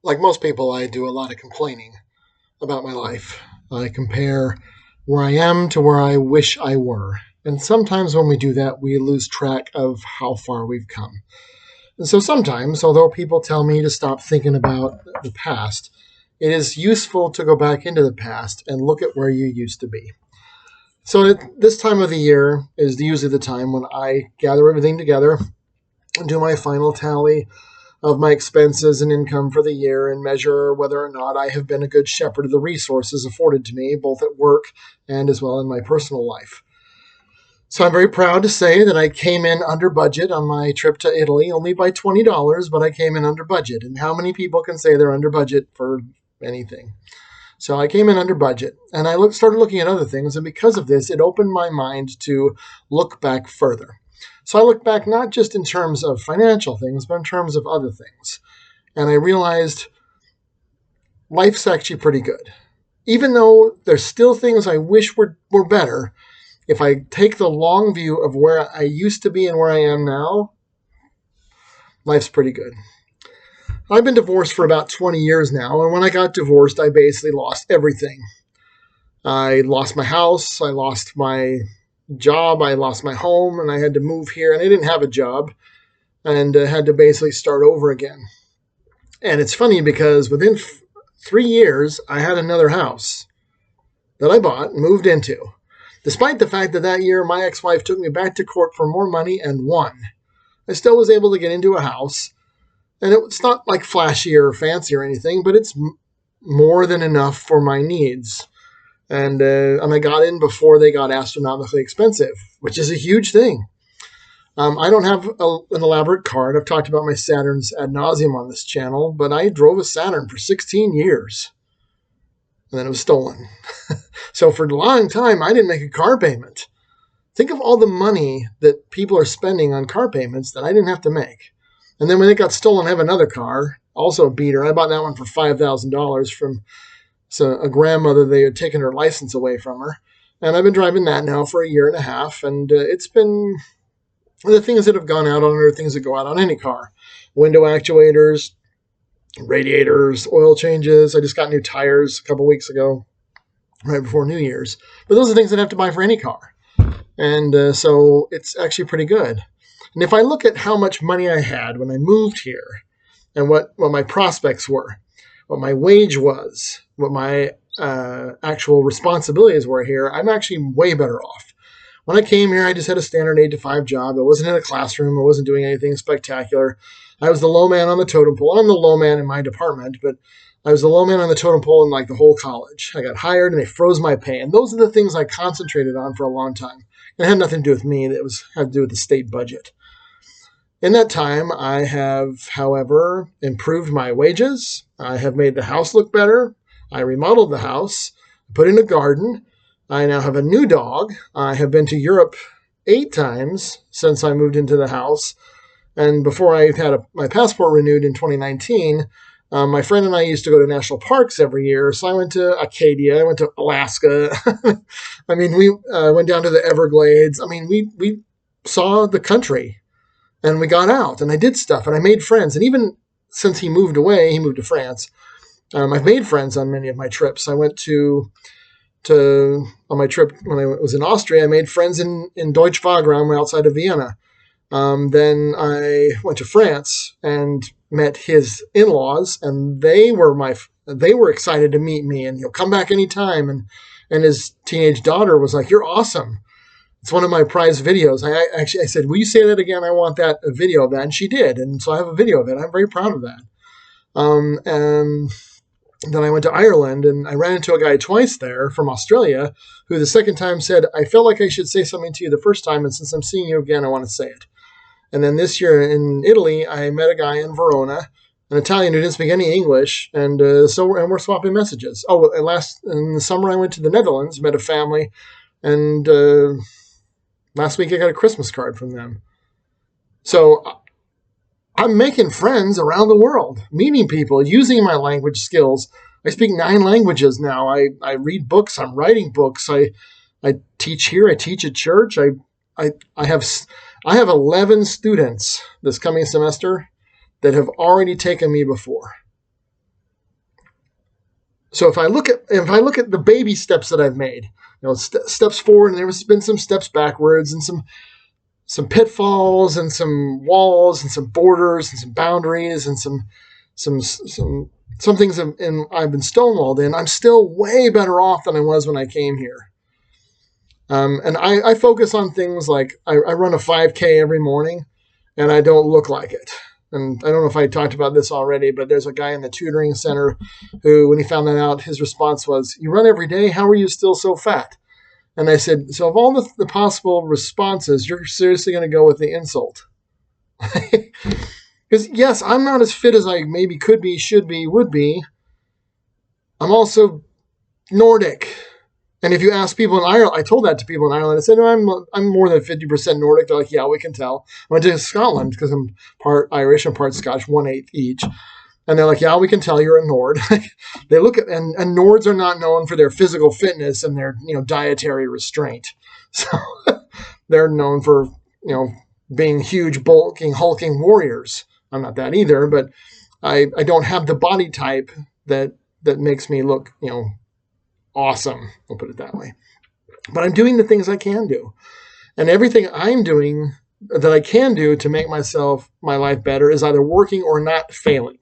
Like most people, I do a lot of complaining about my life. I compare where I am to where I wish I were. And sometimes when we do that, we lose track of how far we've come. And so sometimes, although people tell me to stop thinking about the past, it is useful to go back into the past and look at where you used to be. So at this time of the year is usually the time when I gather everything together and do my final tally of my expenses and income for the year and measure whether or not I have been a good shepherd of the resources afforded to me, both at work and as well in my personal life. So I'm very proud to say that I came in under budget on my trip to Italy, only by $20, but I came in under budget. And how many people can say they're under budget for anything? So I came in under budget, and started looking at other things, and because of this, it opened my mind to look back further. So I looked back not just in terms of financial things, but in terms of other things. And I realized life's actually pretty good. Even though there's still things I wish were better, if I take the long view of where I used to be and where I am now, life's pretty good. I've been divorced for about 20 years now, and when I got divorced, I basically lost everything. I lost my house, I lost my job, I lost my home, and I had to move here, and I didn't have a job, and had to basically start over again. And it's funny because within 3 years, I had another house that I bought and moved into, despite the fact that that year my ex-wife took me back to court for more money and won. I still was able to get into a house, and it's not like flashy or fancy or anything, but it's more than enough for my needs. And I got in before they got astronomically expensive, which is a huge thing. I don't have an elaborate car, and I've talked about my Saturns ad nauseum on this channel, but I drove a Saturn for 16 years, and then it was stolen. So for a long time, I didn't make a car payment. Think of all the money that people are spending on car payments that I didn't have to make. And then when it got stolen, I have another car, also a beater. I bought that one for $5,000 from a grandmother. They had taken her license away from her. And I've been driving that now for a year and a half. And it's been the things that have gone out on are things that go out on any car. Window actuators, radiators, oil changes. I just got new tires a couple weeks ago, right before New Year's. But those are things that I have to buy for any car. And so it's actually pretty good. And if I look at how much money I had when I moved here and what my prospects were, what my wage was, what my actual responsibilities were here, I'm actually way better off. When I came here, I just had a standard 8-to-5 job. I wasn't in a classroom. I wasn't doing anything spectacular. I was the low man on the totem pole. I'm the low man in my department, but I was the low man on the totem pole in like the whole college. I got hired and they froze my pay. And those are the things I concentrated on for a long time. It had nothing to do with me. It had to do with the state budget. In that time, I have, however, improved my wages. I have made the house look better. I remodeled the house, put in a garden. I now have a new dog. I have been to Europe 8 times since I moved into the house. And before I had my passport renewed in 2019, my friend and I used to go to national parks every year. So I went to Acadia. I went to Alaska. I mean, we went down to the Everglades. I mean, we saw the country. And we got out, and I did stuff, and I made friends. And even since he moved away, he moved to France, I've made friends on many of my trips. I went on my trip when I was in Austria, I made friends in Deutsch Wagram outside of Vienna. Then I went to France and met his in-laws, and they were excited to meet me, and he'll come back anytime. And his teenage daughter was like, "You're awesome." It's one of my prized videos. I said, "Will you say that again? I want a video of that." And she did. And so I have a video of it. I'm very proud of that. And then I went to Ireland, and I ran into a guy twice there from Australia who the second time said, "I felt like I should say something to you the first time, and since I'm seeing you again, I want to say it." And then this year in Italy, I met a guy in Verona, an Italian who didn't speak any English, and we're swapping messages. Oh, and in the summer, I went to the Netherlands, met a family, and last week I got a Christmas card from them. So I'm making friends around the world, meeting people, using my language skills. I speak 9 languages now. I read books. I'm writing books. I teach here. I teach at church. I have 11 students this coming semester that have already taken me before. So if I look at the baby steps that I've made, steps forward, and there's been some steps backwards, and some pitfalls, and some walls, and some borders, and some boundaries, and some things I've been stonewalled in. I'm still way better off than I was when I came here. And I focus on things like I run a 5K every morning, and I don't look like it. And I don't know if I talked about this already, but there's a guy in the tutoring center who, when he found that out, his response was, "You run every day? How are you still so fat?" And I said, "So of all the possible responses, you're seriously going to go with the insult?" Because yes, I'm not as fit as I maybe could be, should be, would be. I'm also Nordic. And if you ask people in Ireland, I told that to people in Ireland. I said, "No, I'm more than 50% Nordic." They're like, "Yeah, we can tell." I went to Scotland because I'm part Irish and part Scotch, 1/8 each. And they're like, "Yeah, we can tell you're a Nord." They look at, and Nords are not known for their physical fitness and their, dietary restraint. So they're known for, being huge, bulking, hulking warriors. I'm not that either, but I don't have the body type that makes me look, awesome. I'll put it that way. But I'm doing the things I can do. And everything I'm doing that I can do to make my life better is either working or not failing.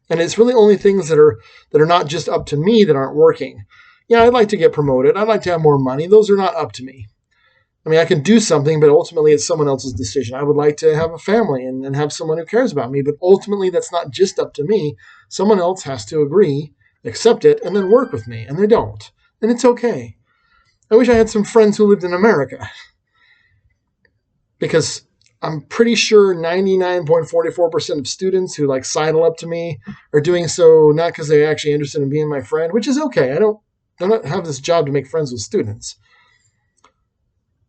And it's really only things that are not just up to me that aren't working. Yeah, I'd like to get promoted. I'd like to have more money. Those are not up to me. I mean, I can do something, but ultimately it's someone else's decision. I would like to have a family and have someone who cares about me, but ultimately that's not just up to me. Someone else has to agree, accept it, and then work with me, and they don't. And it's okay. I wish I had some friends who lived in America, because I'm pretty sure 99.44% of students who sidle up to me are doing so not because they're actually interested in being my friend, which is okay. I don't have this job to make friends with students.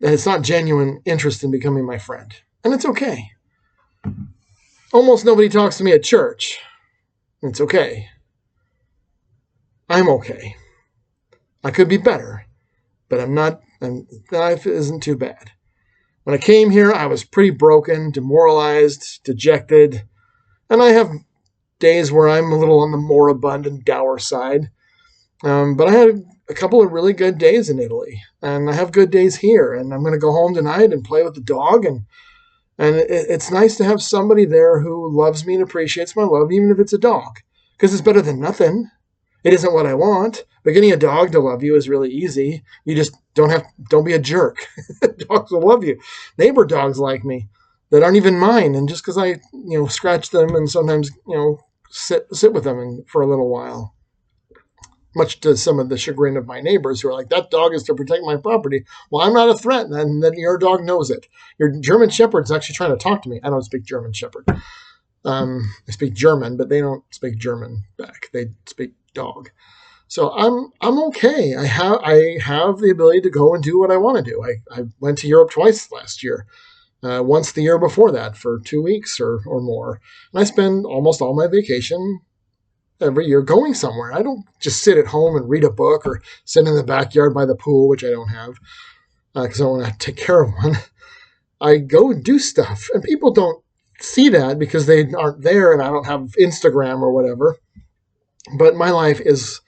And it's not genuine interest in becoming my friend. And it's okay. Almost nobody talks to me at church. It's okay. I'm okay. I could be better, but I'm not, and life isn't too bad. When I came here, I was pretty broken, demoralized, dejected, and I have days where I'm a little on the moribund and dour side. But I had a couple of really good days in Italy, and I have good days here, and I'm going to go home tonight and play with the dog, and it's nice to have somebody there who loves me and appreciates my love, even if it's a dog, because it's better than nothing. It isn't what I want, but getting a dog to love you is really easy. You just don't be a jerk. Dogs will love you. Neighbor dogs like me that aren't even mine, and just because I, scratch them and sometimes, sit with them for a little while, much to some of the chagrin of my neighbors who are like, "That dog is to protect my property." Well, I'm not a threat, and then your dog knows it. Your German Shepherd's actually trying to talk to me. I don't speak German Shepherd. I speak German, but they don't speak German back. They speak dog. So I'm okay. I have the ability to go and do what I want to do. I went to Europe twice last year. Once the year before that for 2 weeks or more. And I spend almost all my vacation every year going somewhere. I don't just sit at home and read a book or sit in the backyard by the pool, which I don't have because I want to take care of one. I go and do stuff, and people don't see that because they aren't there, and I don't have Instagram or whatever. But my life is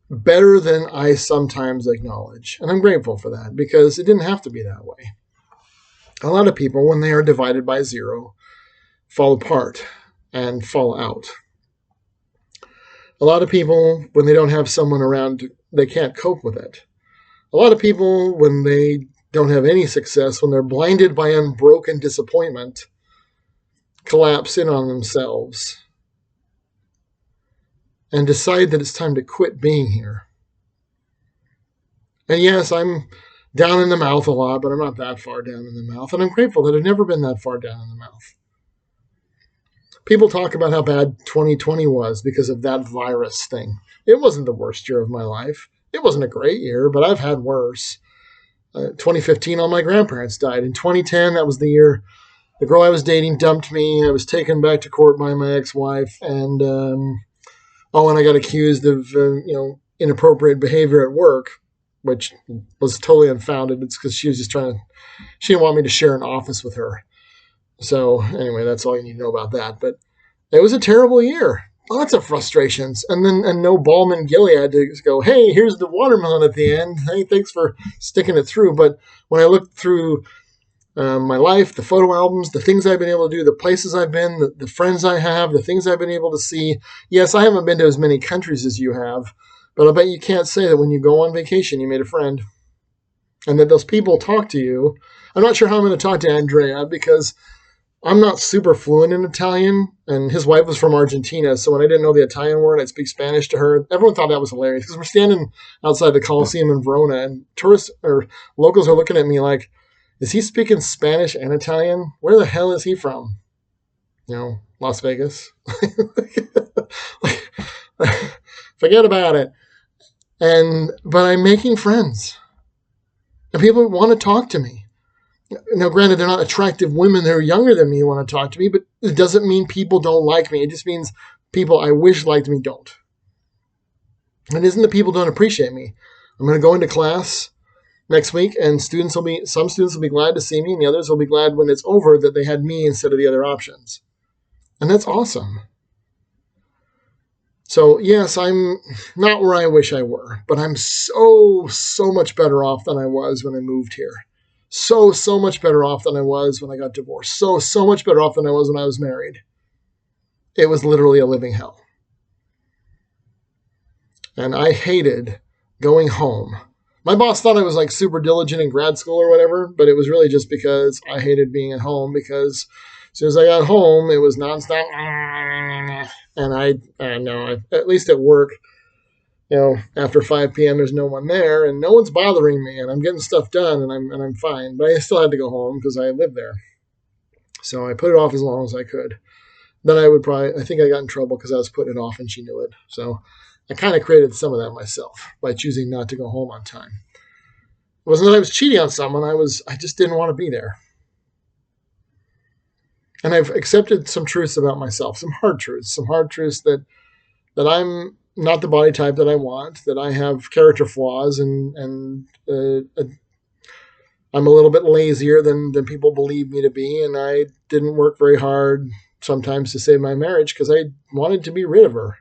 better than I sometimes acknowledge, and I'm grateful for that because it didn't have to be that way. A lot of people, when they are divided by zero, fall apart and fall out. A lot of people, when they don't have someone around, they can't cope with it. A lot of people, when they don't have any success, when they're blinded by unbroken disappointment, collapse in on themselves and decide that it's time to quit being here. And yes, I'm down in the mouth a lot, but I'm not that far down in the mouth. And I'm grateful that I've never been that far down in the mouth. People talk about how bad 2020 was because of that virus thing. It wasn't the worst year of my life. It wasn't a great year, but I've had worse. 2015, all my grandparents died. In 2010, that was the year the girl I was dating dumped me. I was taken back to court by my ex-wife, and and I got accused of inappropriate behavior at work, which was totally unfounded. It's because she was just she didn't want me to share an office with her. So anyway, that's all you need to know about that. But it was a terrible year. lots of frustrations. And no balm in Gilead to go, hey, here's the watermelon at the end. Hey, thanks for sticking it through. But when I look through my life, the photo albums, the things I've been able to do, the places I've been, the friends I have, the things I've been able to see. Yes, I haven't been to as many countries as you have, but I bet you can't say that when you go on vacation, you made a friend and that those people talk to you. I'm not sure how I'm going to talk to Andrea because I'm not super fluent in Italian, and his wife was from Argentina. So when I didn't know the Italian word, I'd speak Spanish to her. Everyone thought that was hilarious because we're standing outside the Coliseum in Verona, and tourists or locals are looking at me like, is he speaking Spanish and Italian? Where the hell is he from? Las Vegas. Forget about it. But I'm making friends, and people want to talk to me. Now, granted, they're not attractive women. They're younger than me who want to talk to me, but it doesn't mean people don't like me. It just means people I wish liked me don't. And it isn't that people don't appreciate me. I'm going to go into class next week, and some students will be glad to see me, and the others will be glad when it's over that they had me instead of the other options. And that's awesome. So, yes, I'm not where I wish I were, but I'm so much better off than I was when I moved here. So much better off than I was when I got divorced. So much better off than I was when I was married. It was literally a living hell. And I hated going home. My boss thought I was like super diligent in grad school or whatever, but it was really just because I hated being at home because as soon as I got home, it was nonstop. And I know, at least at work, after 5 p.m. there's no one there and no one's bothering me and I'm getting stuff done and I'm fine. But I still had to go home because I lived there. So I put it off as long as I could. Then I think I got in trouble because I was putting it off and she knew it. So I kind of created some of that myself by choosing not to go home on time. It wasn't that I was cheating on someone. I just didn't want to be there. And I've accepted some truths about myself, some hard truths that I'm not the body type that I want, that I have character flaws, and I'm a little bit lazier than people believe me to be, and I didn't work very hard sometimes to save my marriage because I wanted to be rid of her.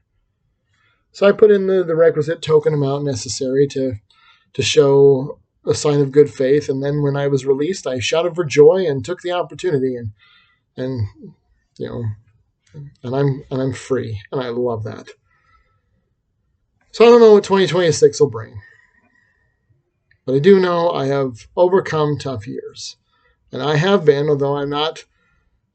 So I put in the requisite token amount necessary to show a sign of good faith, and then when I was released, I shouted for joy and took the opportunity, and I'm free, and I love that. So I don't know what 2026 will bring. But I do know I have overcome tough years. And I have been, although I'm not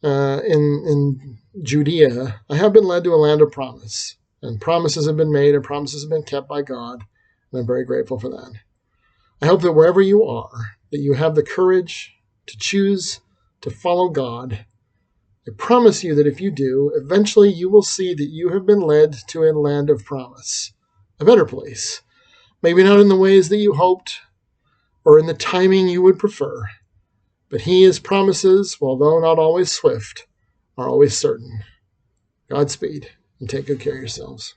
in Judea, I have been led to a land of promise. And promises have been made and promises have been kept by God. And I'm very grateful for that. I hope that wherever you are, that you have the courage to choose to follow God. I promise you that if you do, eventually you will see that you have been led to a land of promise. A better place. Maybe not in the ways that you hoped or in the timing you would prefer, but His promises, although not always swift, are always certain. Godspeed, and take good care of yourselves.